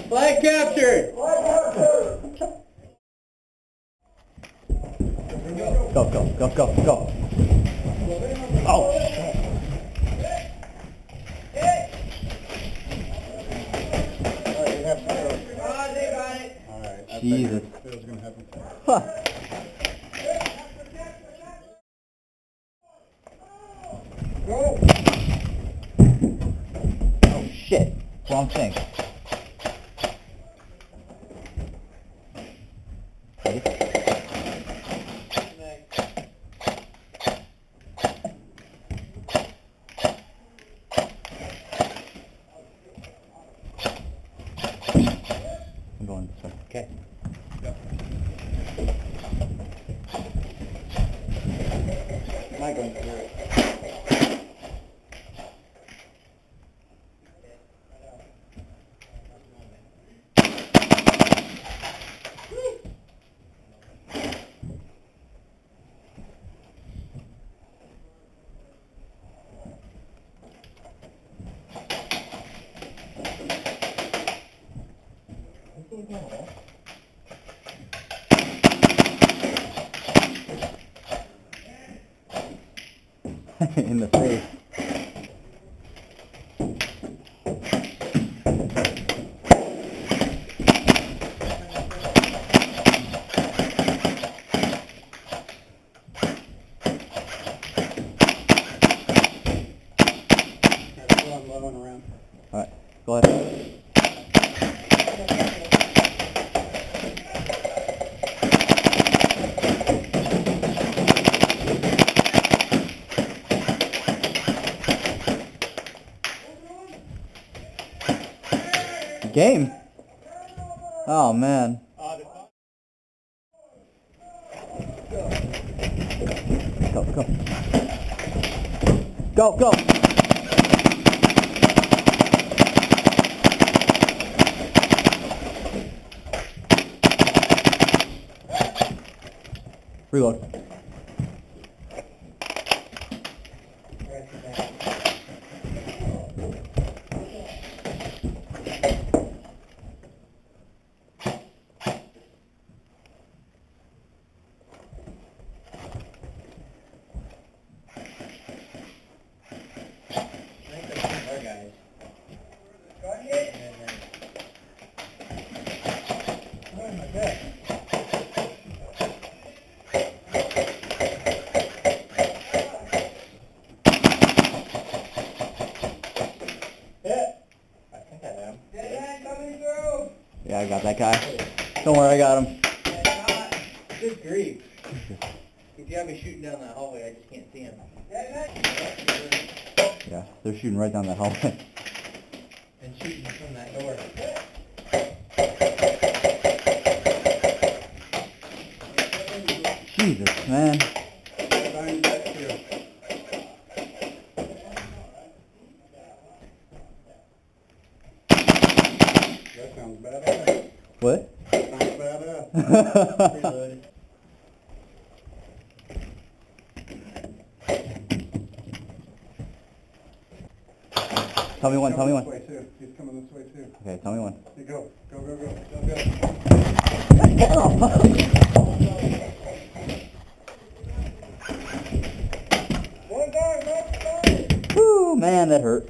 Flag captured! Go, go, go, go, go. Oh, shit. Jesus. Huh. Oh shit. Wrong thing. Ready? I'm going this way. Okay. Am I going through it? In the face. Alright, go ahead. Game? Oh man. Go, go. Go, go! Reload. Yeah, I got that guy. Don't worry, I got him. Good grief. If you have me shooting down that hallway, I just can't see him. Yeah, they're shooting right down that hallway. And shooting from that door. Jesus, man. That sounds badass. What? Sounds badass. Reloaded. Tell me one, tell me one. He's coming this way too. Okay, tell me one. You go. Go, go, go. Go, go. One guy, one guy. Woo, man, that hurt.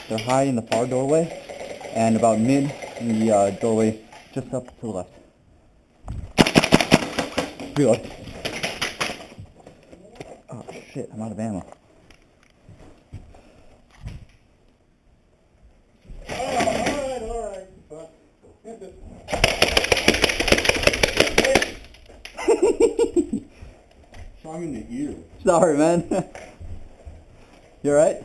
They're high in the far doorway, and about mid in the doorway just up to the left. Reload. Oh shit, I'm out of ammo. Alright. in the ear. Sorry, man. You alright?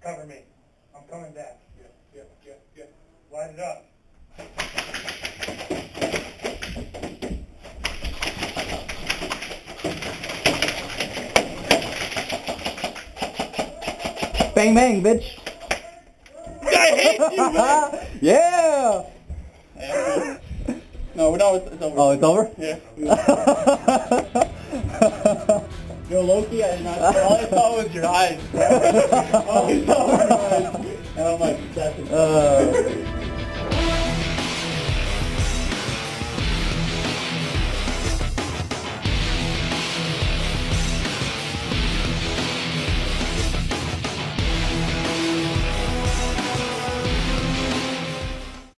Cover me. I'm coming back. Yep. Line it up. Bang bang, bitch. I hate you, man. Yeah. No, it's over. Oh, it's over? Yeah. Yo, Loki, I did not. All I saw was your eyes. All I saw was your eyes. And I'm like, that's it.